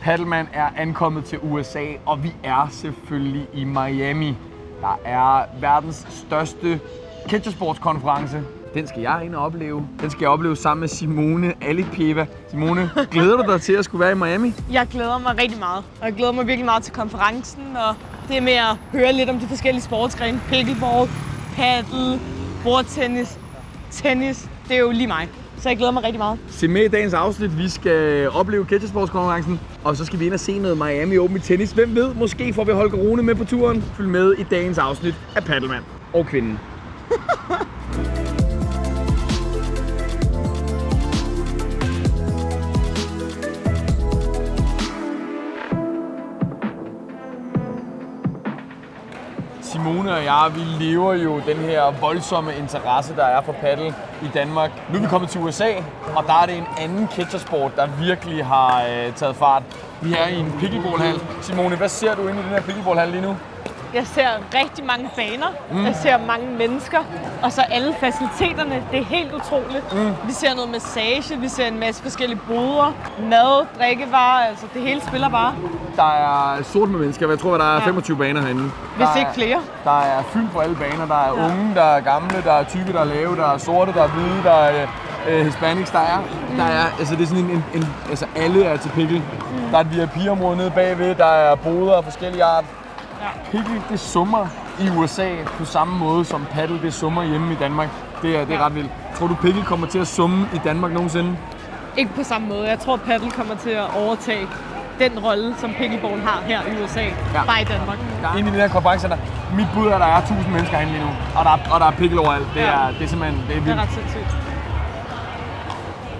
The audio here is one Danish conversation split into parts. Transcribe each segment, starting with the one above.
Padelmand er ankommet til USA, og vi er selvfølgelig i Miami. Der er verdens største catchersportskonference. Den skal jeg ind og opleve. Den skal jeg opleve sammen med Simone Alipeva. Simone, glæder du dig til at skulle være i Miami? Jeg glæder mig rigtig meget, og jeg glæder mig virkelig meget til konferencen, og det med at høre lidt om de forskellige sportsgrene. Pickleball, paddle, bordtennis, tennis, det er jo lige mig. Så jeg glæder mig rigtig meget. Se med i dagens afsnit. Vi skal opleve catchersportskonferencen, og så skal vi ind og se noget Miami Open i tennis. Hvem ved, måske får vi Holger Rune med på turen. Følg med i dagens afsnit af Padelmand og kvinden. Simone og jeg, vi lever jo den her voldsomme interesse, der er for paddle i Danmark. Nu er vi kommet til USA, og der er det en anden catchersport, der virkelig har taget fart. Vi er i en pickleballhal. Simone, hvad ser du inde i den her pickleballhal lige nu? Jeg ser rigtig mange baner, jeg ser mange mennesker, og så alle faciliteterne. Det er helt utroligt. Vi ser noget massage, vi ser en masse forskellige boder, mad, drikkevarer, altså det hele spiller bare. Der er sort med mennesker, jeg tror, der er 25 baner herinde. Hvis ikke flere. Der er fyldt på alle baner. Der er unge, der er gamle, der er tykke, der er lave, der er sorte, der er hvide, der er hispanics, der er, altså det er sådan altså alle er til pickle. Der er et VIP-område nede bagved, der er boder af forskellige art. Pickle, det summer i USA på samme måde som paddle, det summer hjemme i Danmark. Det er ret vildt. Tror du, pickle kommer til at summe i Danmark nogensinde? Ikke på samme måde. Jeg tror, paddle kommer til at overtage den rolle, som pickleball har her i USA, bare i Danmark. Inde i den her konferencecenter. Mit bud er, at der er 1000 mennesker herinde lige nu, og der er pickle overalt. Det er simpelthen vildt. Det er ret sindssygt.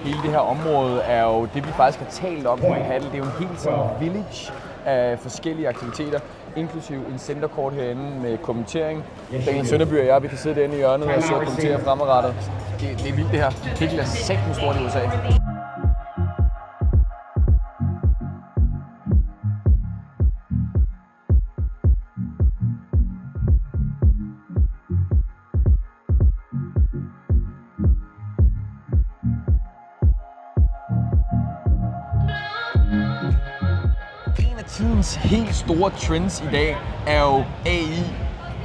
Hele det her område er jo det, vi faktisk har talt om i paddle. Det er jo en helt sådan village af forskellige aktiviteter, inklusive en centercourt herinde med kommentering. Daniel Sønderby og jeg, vi kan sidde derinde i hjørnet og så kommentere fremadrettet. Det er vildt det her. Pickle er satme stort i USA. Tidens helt store trends i dag er jo AI,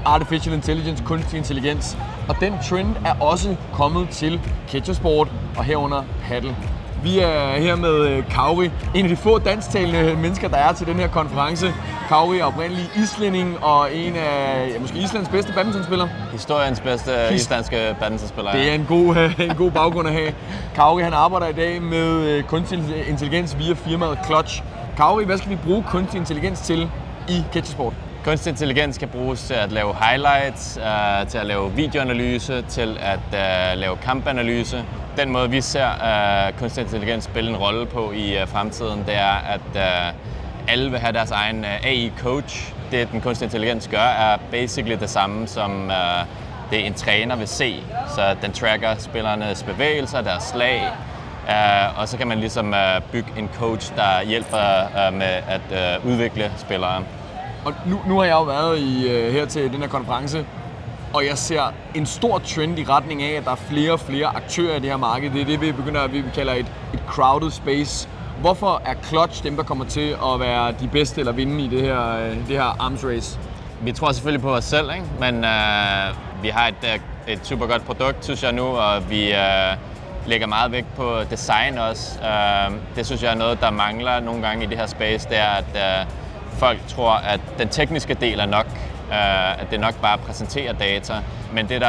Artificial Intelligence, kunstig intelligens. Og den trend er også kommet til catchersport og herunder paddle. Vi er her med Kauri, en af de få dansktalende mennesker, der er til den her konference. Kauri er oprindelig islænding og en af måske Islands bedste badmintonspillere. Historiens bedste islandske badmintonspiller. Det er en god baggrund at have. Kauri, han arbejder i dag med kunstig intelligens via firmaet Clutch. Kauri, hvad skal vi bruge kunstig intelligens til i catchersport? Kunstig intelligens kan bruges til at lave highlights, til at lave videoanalyse, til at lave kampanalyse. Den måde, vi ser kunstig intelligens spille en rolle på i fremtiden, det er, at alle vil have deres egen AI-coach. Det, den kunstig intelligens gør, er basically det samme, som det en træner vil se. Så den tracker spillernes bevægelser, deres slag, og så kan man ligesom bygge en coach, der hjælper med at udvikle spillere. Og nu har jeg jo været her til den her konference, og jeg ser en stor trend i retning af, at der er flere og flere aktører i det her marked. Det er det, vi kalder et crowded space. Hvorfor er Clutch dem, der kommer til at være de bedste eller vinde i det her arms race? Vi tror selvfølgelig på os selv, ikke? Men vi har et super godt produkt, synes jeg nu, og vi lægger meget vægt på design også. Det synes jeg er noget, der mangler nogle gange i det her space. Det er, at folk tror, at den tekniske del er nok. At det nok bare præsenterer data. Men det, der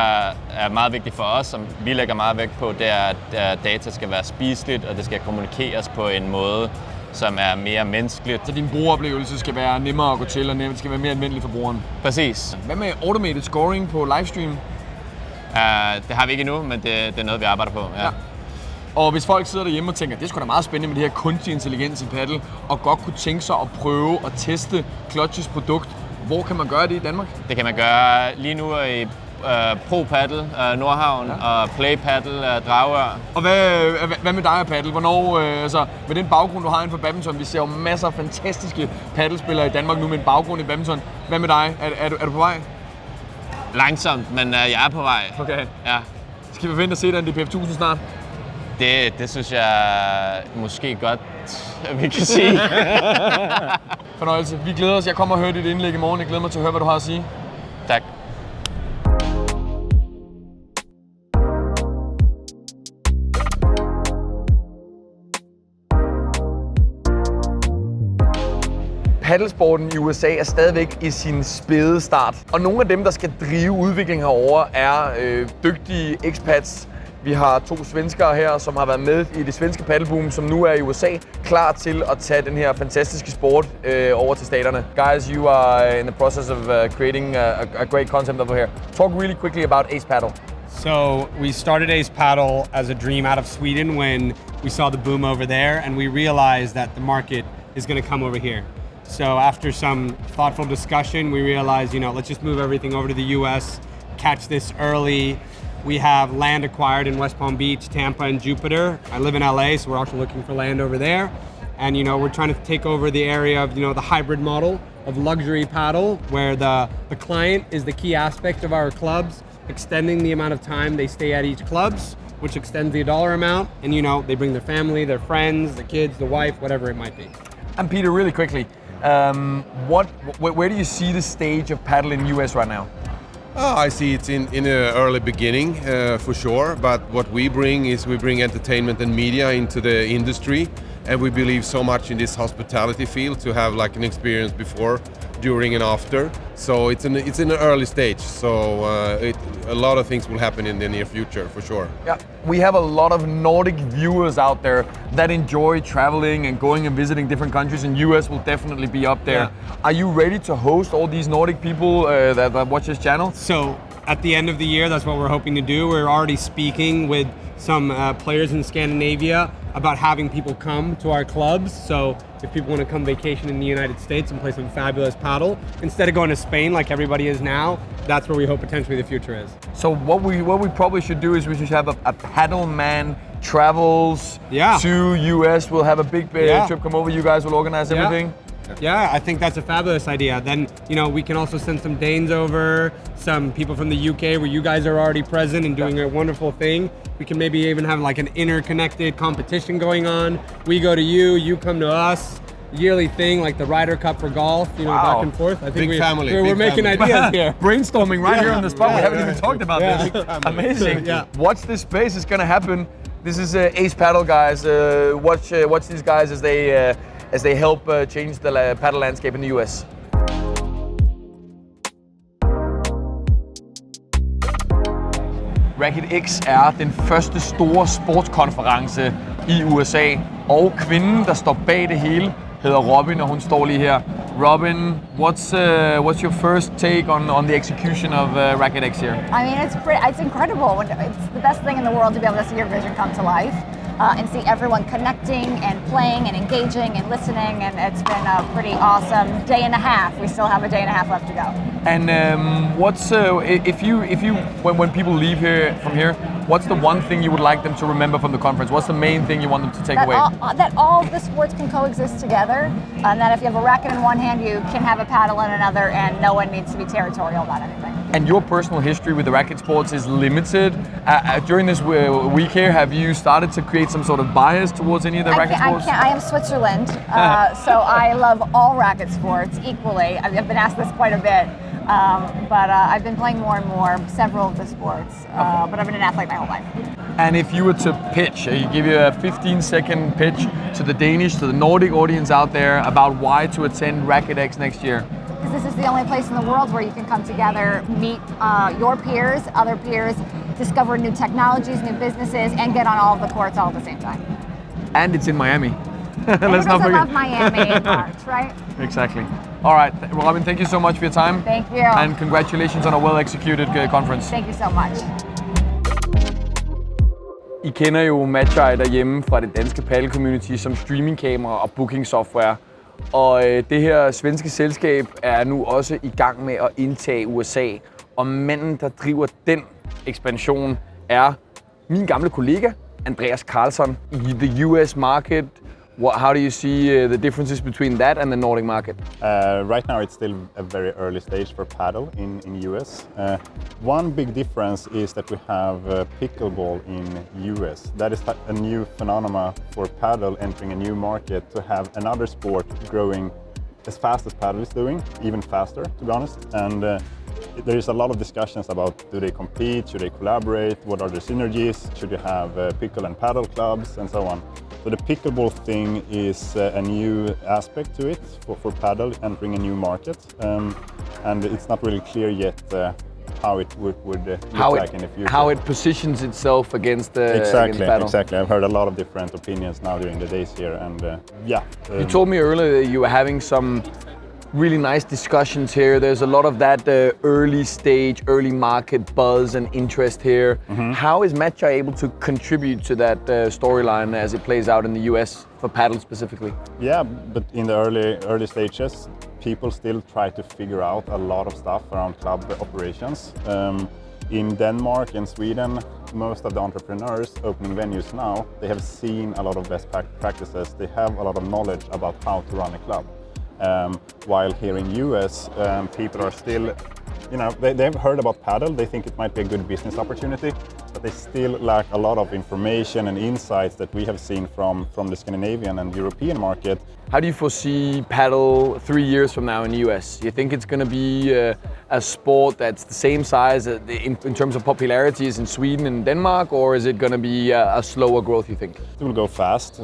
er meget vigtigt for os, som vi lægger meget vægt på, det er, at data skal være spiseligt, og det skal kommunikeres på en måde, som er mere menneskeligt. Så din brugeroplevelse skal være nemmere at gå til, og det skal være mere anvendelig for brugeren? Præcis. Hvad med automated scoring på livestream? Det har vi ikke endnu, men det er noget, vi arbejder på. Ja. Og hvis folk sidder derhjemme og tænker, det er sgu da meget spændende med det her kunstig intelligens i paddle, og godt kunne tænke sig at prøve at teste Clutches produkt, hvor kan man gøre det i Danmark? Det kan man gøre lige nu i Pro Paddle, Nordhavn, og Play Paddle, Dragør. Og hvad med dig og paddle? Hvornår, altså med den baggrund, du har inden for badminton, vi ser jo masser af fantastiske paddlespillere i Danmark nu med en baggrund i badminton. Hvad med dig? Er du på vej? Langsomt, men jeg er på vej. Okay. Ja. Skal vi forvente at se dig i DPF 1000 snart? Det synes jeg måske godt vi kan sige. Fornøjelse. Vi glæder os. Jeg kommer og hører dit indlæg i morgen. Jeg glæder mig til at høre, hvad du har at sige. Tak. Paddelsporten i USA er stadigvæk i sin spæde start. Og nogle af dem, der skal drive udviklingen herover, er dygtige expats. Vi har 2 svenskere her, som har været med i det svenske paddelboom, som nu er i USA, klar til at tage den her fantastiske sport over til staterne. Guys, you are in the process of creating a great concept over here. Talk really quickly about Ace Paddle. So we started Ace Paddle as a dream out of Sweden when we saw the boom over there, and we realized that the market is going to come over here. So after some thoughtful discussion, we realized, let's just move everything over to the US, catch this early. We have land acquired in West Palm Beach, Tampa, and Jupiter. I live in LA, so we're also looking for land over there. And we're trying to take over the area of the hybrid model of luxury paddle, where the client is the key aspect of our clubs, extending the amount of time they stay at each clubs, which extends the dollar amount. And they bring their family, their friends, the kids, the wife, whatever it might be. And Peter, really quickly, where do you see the stage of paddle in US right now? I see it's in an early beginning for sure, but what we bring entertainment and media into the industry, and we believe so much in this hospitality field to have like an experience before, during and after. So it's in an early stage, so a lot of things will happen in the near future for sure. Yeah, we have a lot of Nordic viewers out there that enjoy traveling and going and visiting different countries, and US will definitely be up there. Yeah. Are you ready to host all these Nordic people that watch this channel? So at the end of the year, that's what we're hoping to do. We're already speaking with some players in Scandinavia about having people come to our clubs. So if people want to come vacation in the United States and play some fabulous paddle, instead of going to Spain like everybody is now, that's where we hope potentially the future is. So what we probably should do is we should have a Padelmand travels to US. We'll have a big trip come over. You guys will organize everything. Yeah, I think that's a fabulous idea. Then, we can also send some Danes over, some people from the UK where you guys are already present and doing a wonderful thing. We can maybe even have like an interconnected competition going on. We go to you, you come to us. Yearly thing like the Ryder Cup for golf, back and forth. I think we're making ideas here. Brainstorming right here on the spot. We haven't even talked about this. Amazing. Watch this space. It's gonna happen. This is Ace Paddle, guys. Watch these guys as they help change the paddle landscape in the US. RacketX er den første store sportskonference i USA, og kvinden, der står bag det hele, hedder Robin, og hun står lige her. Robin, what's your first take on the execution of RacketX here? I mean, it's incredible. It's the best thing in the world to be able to see your vision come to life. And see everyone connecting and playing and engaging and listening, and it's been a pretty awesome day and a half. We still have a day and a half left to go. And what's when people leave here from here, what's the one thing you would like them to remember from the conference? What's the main thing you want them to take away? That all of the sports can coexist together, and that if you have a racket in one hand, you can have a paddle in another, and no one needs to be territorial about anything. And your personal history with the racket sports is limited. During this week here, have you started to create some sort of bias towards any of the racket sports? I am Switzerland, so I love all racket sports equally. I've been asked this quite a bit, but I've been playing more and more several of the sports, but I've been an athlete my whole life. And if you were to pitch, you give you a 15-second pitch to the Danish, to the Nordic audience out there about why to attend RacketX next year. Because this is the only place in the world where you can come together, meet your peers, other peers, discover new technologies, new businesses, and get on all of the courts all at the same time. And it's in Miami. Let's not forget. I love Miami in March, right? Exactly. All right, Robin, thank you so much for your time. Thank you. And congratulations on a well-executed conference. Thank you so much. I kender jo Matcheye derhjemme fra det danske paddle-community som streamingkamera og booking-software. Og det her svenske selskab er nu også i gang med at indtage USA. Og manden, der driver den ekspansion, er min gamle kollega, Andreas Karlsson. I the US market, How do you see the differences between that and the Nordic market? Right now it's still a very early stage for paddle in US. One big difference is that we have pickleball in US. That is a new phenomenon for paddle entering a new market, to have another sport growing as fast as paddle is doing, even faster to be honest. And there is a lot of discussions about, do they compete, should they collaborate, what are the synergies, should you have pickle and paddle clubs and so on. So the pickleball thing is a new aspect to it for paddle entering a new market, and it's not really clear yet how it would look like in the future. How it positions itself against paddle. Exactly. I've heard a lot of different opinions now during the days here, and yeah. You told me earlier that you were having some really nice discussions here. There's a lot of that early stage, early market buzz and interest here. How is Matcha able to contribute to that storyline as it plays out in the US for paddle specifically? Yeah, but in the early stages, people still try to figure out a lot of stuff around club operations. In Denmark and Sweden, most of the entrepreneurs opening venues now, they have seen a lot of best practices. They have a lot of knowledge about how to run a club. While here in US, people are still, they've heard about paddle, they think it might be a good business opportunity, but they still lack a lot of information and insights that we have seen from the Scandinavian and European market. How do you foresee paddle 3 years from now in the US? Do you think it's going to be a sport that's the same size in terms of popularity as in Sweden and Denmark, or is it going to be a slower growth, you think? It will go fast.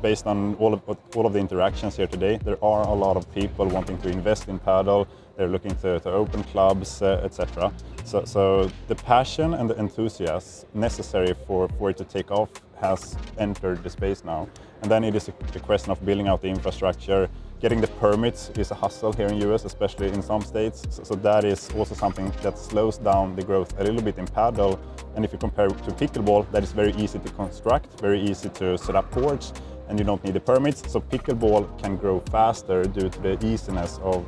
Based on all of the interactions here today, there are a lot of people wanting to invest in paddle. They're looking to open clubs, etc. So the passion and the enthusiasm necessary for it to take off has entered the space now. And then it is a question of building out the infrastructure. Getting the permits is a hustle here in US, especially in some states. So that is also something that slows down the growth a little bit in paddle. And if you compare it to pickleball, that is very easy to construct, very easy to set up courts, and you don't need the permits. So pickleball can grow faster due to the easiness of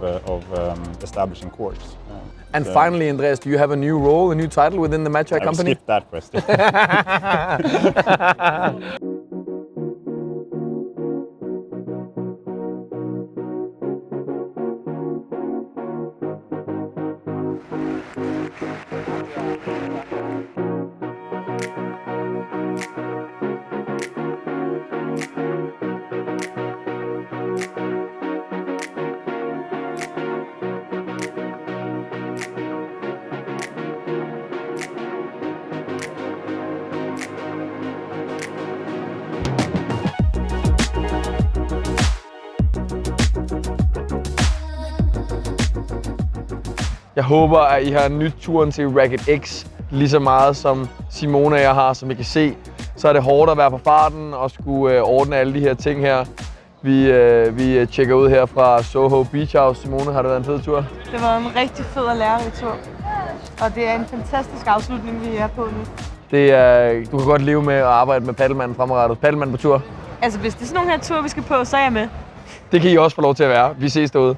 establishing courts. And finally, Andreas, do you have a new role, a new title within the Matcha company? I skip that question. Jeg håber, at I har nydt turen til RacketX lige så meget, som Simone og jeg har. Som I kan se, så er det hårdt at være på farten og skulle ordne alle de her ting her. Vi tjekker ud her fra Soho Beach House. Simone, har det været en fed tur? Det var en rigtig fed og lærerig tur. Og det er en fantastisk afslutning, vi er på nu. Du kan godt leve med at arbejde med Padelmand fremadrettet. Padelmand på tur. Altså, hvis det er sådan nogle her ture, vi skal på, så er jeg med. Det kan I også få lov til at være. Vi ses derude.